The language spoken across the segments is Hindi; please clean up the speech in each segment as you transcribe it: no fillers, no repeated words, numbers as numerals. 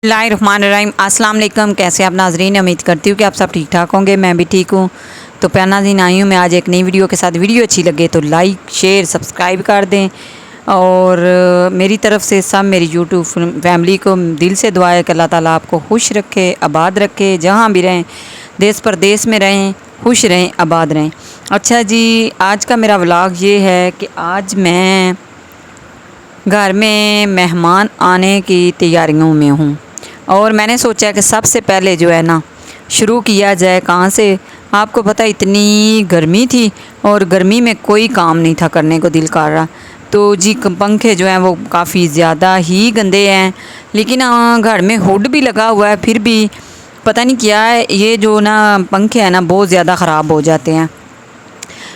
बिस्मिल्लाहिर्रहमानिर्रहीम। अस्सलाम वालेकुम। कैसे आप नाजरीन? उम्मीद करती हूँ कि आप सब ठीक ठाक होंगे। मैं भी ठीक हूँ। तो प्यार नाज़रीन, आई हूँ मैं आज एक नई वीडियो के साथ। वीडियो अच्छी लगे तो लाइक शेयर सब्सक्राइब कर दें। और मेरी तरफ़ से सब मेरी यूट्यूब फैमिली को दिल से दुआ है कि अल्लाह ताला आपको खुश रखे, आबाद रखे। जहाँ भी रहें, देश परदेश में रहें, खुश रहें, आबाद रहें। अच्छा जी, आज का मेरा व्लॉग ये है कि आज मैं घर में मेहमान आने की तैयारियों में हूँ और मैंने सोचा कि सबसे पहले जो है ना शुरू किया जाए कहाँ से। आपको पता है इतनी गर्मी थी और गर्मी में कोई काम नहीं था करने को दिल कर रहा। तो जी पंखे जो हैं वो काफ़ी ज़्यादा ही गंदे हैं, लेकिन घर में हुड भी लगा हुआ है, फिर भी पता नहीं क्या है, ये जो ना पंखे हैं ना बहुत ज़्यादा ख़राब हो जाते हैं।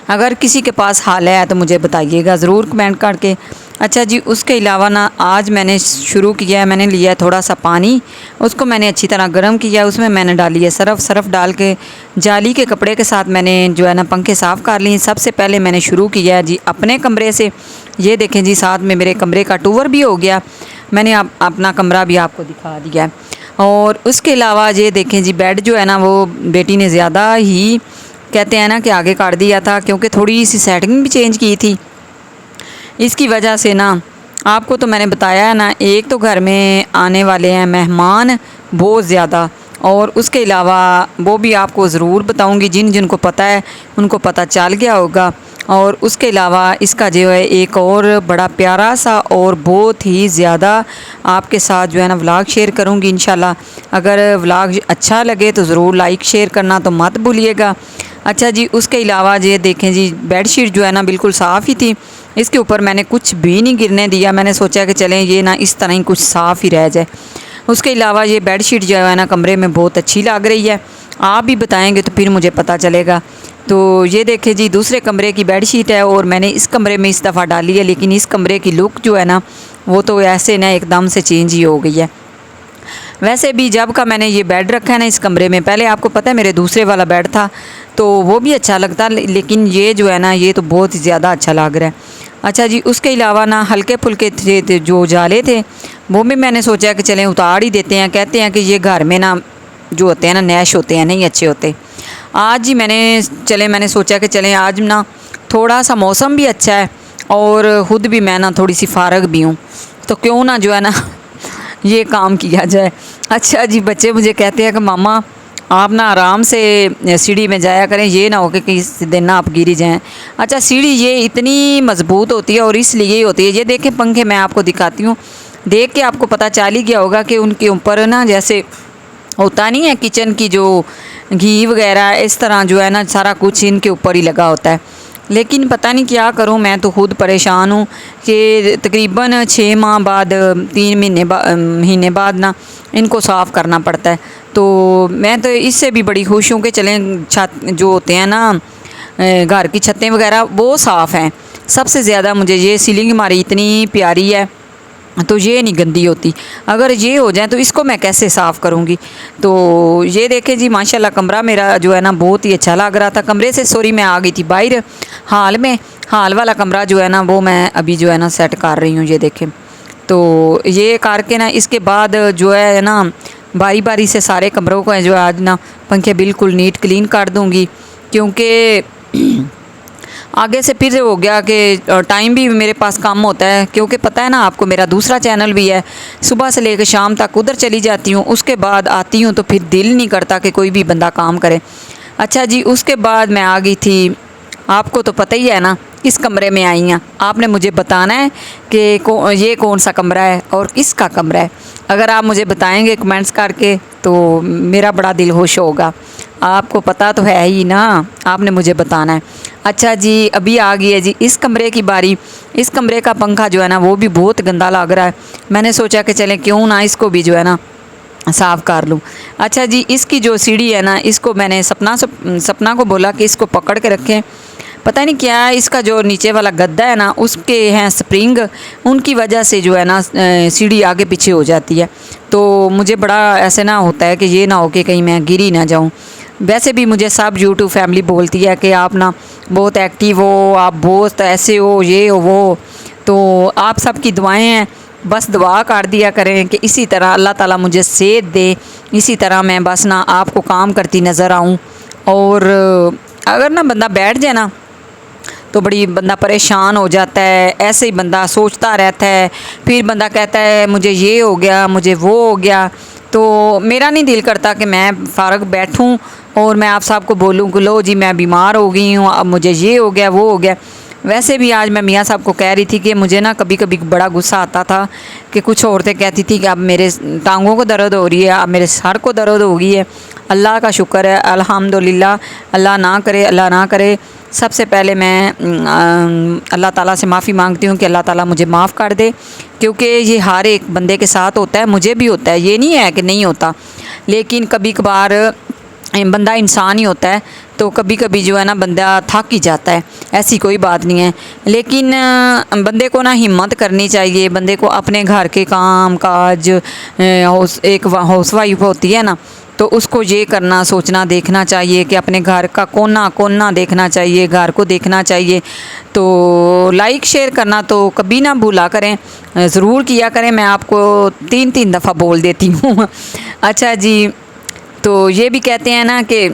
अगर किसी के पास हाल है तो मुझे बताइएगा ज़रूर कमेंट करके। अच्छा जी, उसके अलावा ना आज मैंने शुरू किया है, मैंने लिया है थोड़ा सा पानी, उसको मैंने अच्छी तरह गर्म किया, उसमें मैंने डाली है सरफ़ डाल के जाली के कपड़े के साथ मैंने जो है ना पंखे साफ़ कर लिए। सबसे पहले मैंने शुरू किया है जी अपने कमरे से। ये देखें जी, साथ में मेरे कमरे का टूवर भी हो गया। मैंने अपना कमरा भी आपको दिखा दिया है। और उसके अलावा ये देखें जी, बेड जो है ना वो बेटी ने ज़्यादा ही कहते हैं ना कि आगे काट दिया था, क्योंकि थोड़ी सी सेटिंग भी चेंज की थी। इसकी वजह से ना आपको तो मैंने बताया है ना, एक तो घर में आने वाले हैं मेहमान बहुत ज़्यादा, और उसके अलावा वो भी आपको ज़रूर बताऊंगी, जिन जिनको पता है उनको पता चल गया होगा। और उसके अलावा इसका जो है एक और बड़ा प्यारा सा और बहुत ही ज़्यादा आपके साथ जो है ना व्लॉग शेयर करूंगी इंशाल्लाह। अगर व्लॉग अच्छा लगे तो ज़रूर लाइक शेयर करना तो मत भूलिएगा। अच्छा जी, उसके अलावा ये देखें जी, बेडशीट जो है ना बिल्कुल साफ़ ही थी, इसके ऊपर मैंने कुछ भी नहीं गिरने दिया। मैंने सोचा कि चलें ये ना इस तरह ही कुछ साफ़ ही रह जाए। उसके अलावा ये बेडशीट जो है ना कमरे में बहुत अच्छी लग रही है, आप भी बताएंगे तो फिर मुझे पता चलेगा। तो ये देखें जी, दूसरे कमरे की बेडशीट है और मैंने इस कमरे में इस दफ़ा डाली है, लेकिन इस कमरे की लुक जो है ना वो तो ऐसे ना एकदम से चेंज ही हो गई है। वैसे भी जब का मैंने ये बेड रखा है ना इस कमरे में, पहले आपको पता है मेरे दूसरे वाला बेड था तो वो भी अच्छा लगता, लेकिन ये जो है ना ये तो बहुत ही ज़्यादा अच्छा लग रहा है। अच्छा जी, उसके अलावा ना हल्के फुल्के थे जो जाले थे, वो भी मैंने सोचा कि चलें उतार ही देते हैं। कहते हैं कि ये घर में ना जो होते हैं ना नैश होते हैं, नहीं अच्छे होते। आज ही मैंने सोचा कि चलें आज ना थोड़ा सा मौसम भी अच्छा है और ख़ुद भी मैं ना थोड़ी सी फारग भी हूँ, तो क्यों ना जो है ना ये काम किया जाए। अच्छा जी, बच्चे मुझे कहते हैं कि मामा आप ना आराम से सीढ़ी में जाया करें, ये ना हो कि किसी दिन ना आप गिरी जाएं। अच्छा, सीढ़ी ये इतनी मज़बूत होती है और इसलिए ही होती है। ये देखें पंखे मैं आपको दिखाती हूँ, देख के आपको पता चल ही गया होगा कि उनके ऊपर ना जैसे होता नहीं है किचन की जो घी वगैरह, इस तरह जो है ना सारा कुछ इनके ऊपर ही लगा होता है। लेकिन पता नहीं क्या करूं, मैं तो ख़ुद परेशान हूं कि तकरीबन 6 माह बाद 3 महीने बाद ना इनको साफ़ करना पड़ता है। तो मैं तो इससे भी बड़ी खुश हूँ कि चलें छत जो होते हैं ना घर की छतें वगैरह वो साफ़ हैं। सबसे ज़्यादा मुझे ये सीलिंग हमारी इतनी प्यारी है तो ये नहीं गंदी होती। अगर ये हो जाए तो इसको मैं कैसे साफ़ करूँगी। तो ये देखें जी, माशाल्लाह कमरा मेरा जो है ना बहुत ही अच्छा लग रहा था। कमरे से सॉरी मैं आ गई थी बाहर हाल में। हाल वाला कमरा जो है ना वो मैं अभी जो है ना सेट कर रही हूँ। ये देखें, तो ये करके ना इसके बाद जो है ना बारी बारी से सारे कमरों को जो है आज ना पंखे बिल्कुल नीट क्लीन कर दूँगी, क्योंकि आगे से फिर हो गया कि टाइम भी मेरे पास कम होता है। क्योंकि पता है ना आपको मेरा दूसरा चैनल भी है, सुबह से लेकर शाम तक उधर चली जाती हूँ, उसके बाद आती हूँ तो फिर दिल नहीं करता कि कोई भी बंदा काम करे। अच्छा जी, उसके बाद मैं आ गई थी, आपको तो पता ही है ना किस कमरे में आई हैं। आपने मुझे बताना है कि ये कौन सा कमरा है और किसका कमरा है। अगर आप मुझे बताएंगे कमेंट्स करके तो मेरा बड़ा दिल खुश होगा। आपको पता तो है ही ना, आपने मुझे बताना है। अच्छा जी, अभी आ गई है जी इस कमरे की बारी। इस कमरे का पंखा जो है ना वो भी बहुत गंदा लग रहा है। मैंने सोचा कि चलें क्यों ना इसको भी जो है ना साफ़ कर लूँ। अच्छा जी, इसकी जो सीढ़ी है ना, इसको मैंने सपना को बोला कि इसको पकड़ के रखें। पता नहीं क्या है, इसका जो नीचे वाला गद्दा है ना उसके हैं स्प्रिंग, उनकी वजह से जो है ना सीढ़ी आगे पीछे हो जाती है। तो मुझे बड़ा ऐसे ना होता है कि ये ना हो कि कहीं मैं गिरी ना जाऊँ। वैसे भी मुझे सब यूट्यूब फैमिली बोलती है कि आप ना बहुत एक्टिव हो, आप बहुत ऐसे हो, ये हो वो। तो आप सबकी दुआएं हैं बस दुआ कर दिया करें कि इसी तरह अल्लाह ताला मुझे सेहत दे, इसी तरह मैं बस ना आपको काम करती नज़र आऊँ। और अगर ना बंदा बैठ जाए ना तो बड़ी बंदा परेशान हो जाता है, ऐसे ही बंदा सोचता रहता है, फिर बंदा कहता है मुझे ये हो गया, मुझे वो हो गया। तो मेरा नहीं दिल करता कि मैं फ़ारग बैठूं और मैं आप साहब को बोलूं कि लो जी मैं बीमार हो गई हूँ, अब मुझे ये हो गया वो हो गया। वैसे भी आज मैं मियाँ साहब को कह रही थी कि मुझे ना कभी कभी बड़ा गुस्सा आता था कि कुछ औरतें कहती थी कि अब मेरे टांगों को दर्द हो रही है, अब मेरे सर को दर्द हो गई है। अल्लाह का शुक्र है, अल्हम्दुलिल्लाह। अल्लाह ना करे, अल्लाह ना करे। सबसे पहले मैं अल्लाह ताला से माफ़ी मांगती हूँ कि अल्लाह ताला मुझे माफ़ कर दे, क्योंकि ये हर एक बंदे के साथ होता है, मुझे भी होता है, ये नहीं है कि नहीं होता। लेकिन कभी कभार बंदा इंसान ही होता है, तो कभी कभी जो है ना बंदा थक ही जाता है, ऐसी कोई बात नहीं है। लेकिन बंदे को ना हिम्मत करनी चाहिए, बंदे को अपने घर के काम काज, एक हाउस वाइफ होती है ना, तो उसको ये करना सोचना देखना चाहिए कि अपने घर का कोना कोना देखना चाहिए, घर को देखना चाहिए। तो लाइक शेयर करना तो कभी ना भूला करें, ज़रूर किया करें। मैं आपको 3 दफ़ा बोल देती हूँ। अच्छा जी, तो ये भी कहते हैं ना कि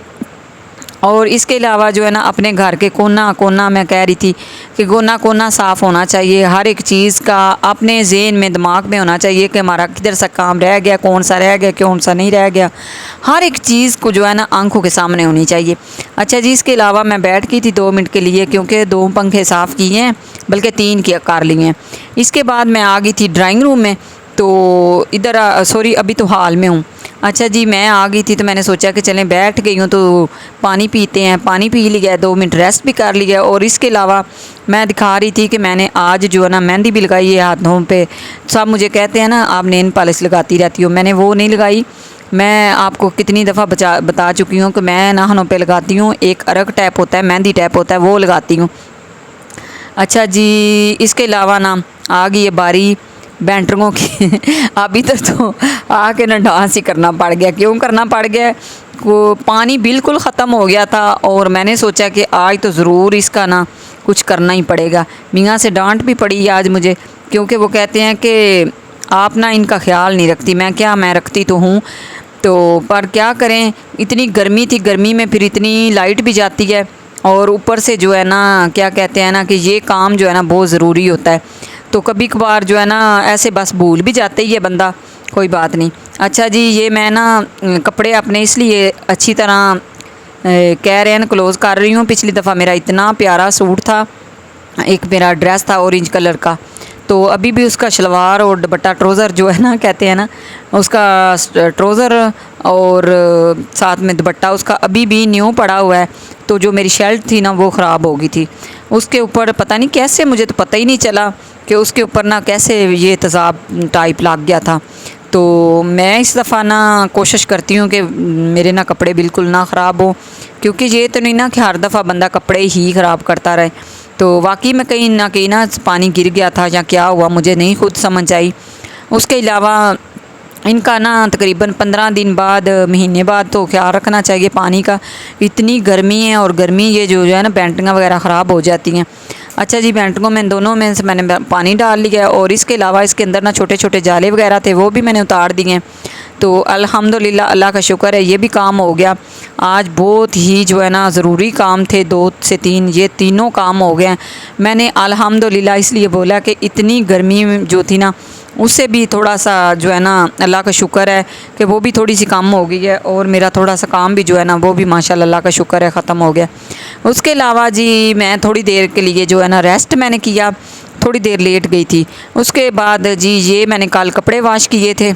और इसके अलावा जो है ना अपने घर के कोना कोना, मैं कह रही थी कि कोना कोना साफ़ होना चाहिए। हर एक चीज़ का अपने ज़हन में दिमाग में होना चाहिए कि हमारा किधर सा काम रह गया, कौन सा रह गया, कौन सा नहीं रह गया। हर एक चीज़ को जो है ना आंखों के सामने होनी चाहिए। अच्छा जी, इसके अलावा मैं बैठ गई थी 2 मिनट के लिए, क्योंकि 2 पंखे साफ़ किए हैं, बल्कि 3 के कर लिए हैं। इसके बाद मैं आ गई थी ड्राइंग रूम में, तो इधर सॉरी अभी तो हाल में हूँ। अच्छा जी, मैं आ गई थी तो मैंने सोचा कि चलें बैठ गई हूँ तो पानी पीते हैं। पानी पी लिया, 2 मिनट रेस्ट भी कर लिया। और इसके अलावा मैं दिखा रही थी कि मैंने आज जो है ना मेहंदी भी लगाई है हाथों पे। सब मुझे कहते हैं ना आप नेल पॉलिश लगाती रहती हो, मैंने वो नहीं लगाई। मैं आपको कितनी दफ़ा बता चुकी हूँ कि मैं नाखूनों पे लगाती हूँ, एक अरक टैप होता है, मेहंदी टैप होता है, वो लगाती हूँ। अच्छा जी, इसके अलावा ना आ गई है बारी बैंटरों की। अभी तक तो आके ना डांस ही करना पड़ गया। क्यों करना पड़ गया? वो पानी बिल्कुल ख़त्म हो गया था और मैंने सोचा कि आज तो ज़रूर इसका ना कुछ करना ही पड़ेगा। मियाँ से डांट भी पड़ी आज मुझे, क्योंकि वो कहते हैं कि आप ना इनका ख्याल नहीं रखती। मैं रखती तो हूँ, तो पर क्या करें, इतनी गर्मी थी, गर्मी में फिर इतनी लाइट भी जाती है, और ऊपर से जो है ना क्या कहते हैं ना कि ये काम जो है ना बहुत ज़रूरी होता है। तो कभी कभार जो है ना ऐसे बस भूल भी जाते ही है बंदा, कोई बात नहीं। अच्छा जी, ये मैं ना कपड़े अपने इसलिए अच्छी तरह कह रहे हैं ना क्लोज़ कर रही हूँ। पिछली दफ़ा मेरा इतना प्यारा सूट था, एक मेरा ड्रेस था ऑरेंज कलर का, तो अभी भी उसका शलवार और दुपट्टा ट्रोज़र जो है ना कहते हैं ना, उसका ट्रोज़र और साथ में दुपट्टा उसका अभी भी न्यू पड़ा हुआ है। तो जो मेरी शर्ट थी ना वो ख़राब हो गई थी, उसके ऊपर पता नहीं कैसे, मुझे तो पता ही नहीं चला कि उसके ऊपर ना कैसे ये तेज़ाब टाइप लग गया था। तो मैं इस दफ़ा ना कोशिश करती हूँ कि मेरे ना कपड़े बिल्कुल ना ख़राब हो, क्योंकि ये तो नहीं ना कि हर दफ़ा बंदा कपड़े ही ख़राब करता रहे। तो वाकई में कहीं ना पानी गिर गया था या क्या हुआ, मुझे नहीं खुद समझ आई। उसके अलावा इनका ना तकरीबन 15 दिन बाद, महीने बाद तो ख्याल रखना चाहिए पानी का। इतनी गर्मी है, और गर्मी ये जो है ना पेंटिंग वगैरह ख़राब हो जाती हैं। अच्छा जी, पेंटिंगों में दोनों में से मैंने पानी डाल लिया है, और इसके अलावा इसके अंदर ना छोटे छोटे जाले वगैरह थे, वो भी मैंने उतार दिए हैं। तो अल्हम्दुलिल्लाह, अल्लाह का शुक्र है, ये भी काम हो गया। आज बहुत ही जो है ना ज़रूरी काम थे, 2 से 3, ये तीनों काम हो गए हैं। मैंने अल्हम्दुलिल्लाह इसलिए बोला कि इतनी गर्मी जो थी ना, उससे भी थोड़ा सा जो है ना अल्लाह का शुक्र है कि वो भी थोड़ी सी कम हो गई है, और मेरा थोड़ा सा काम भी जो है ना वो भी माशाल्लाह अल्लाह का शुक्र है ख़त्म हो गया। उसके अलावा जी मैं थोड़ी देर के लिए जो है ना रेस्ट मैंने किया, थोड़ी देर लेट गई थी। उसके बाद जी ये मैंने कल कपड़े वॉश किए थे,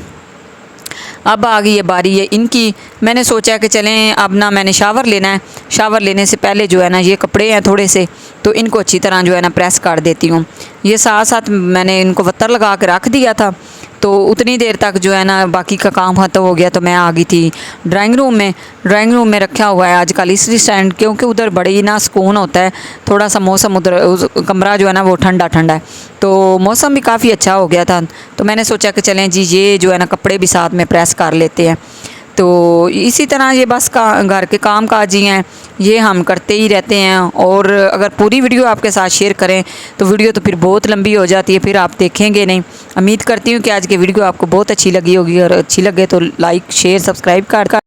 अब आ गई है बारी है इनकी। मैंने सोचा कि चलें अब ना मैंने शावर लेना है, शावर लेने से पहले जो है ना ये कपड़े हैं थोड़े से, तो इनको अच्छी तरह जो है ना प्रेस कर देती हूँ। ये साथ साथ मैंने इनको वत्तर लगा के रख दिया था, तो उतनी देर तक जो है ना बाकी का काम ख़त्म हो गया। तो मैं आ गई थी ड्राइंग रूम में रखा हुआ है आजकल इस्त्री स्टैंड, क्योंकि उधर बड़ी ना सुकून होता है। थोड़ा सा मौसम उधर कमरा जो है ना वो ठंडा ठंडा है, तो मौसम भी काफ़ी अच्छा हो गया था। तो मैंने सोचा कि चलें जी ये जो है ना कपड़े भी साथ में प्रेस कर लेते हैं। तो इसी तरह ये बस घर के काम काज ही हैं, ये हम करते ही रहते हैं। और अगर पूरी वीडियो आपके साथ शेयर करें तो वीडियो तो फिर बहुत लंबी हो जाती है, फिर आप देखेंगे नहीं। उम्मीद करती हूँ कि आज की वीडियो आपको बहुत अच्छी लगी होगी, और अच्छी लगे तो लाइक शेयर सब्सक्राइब कर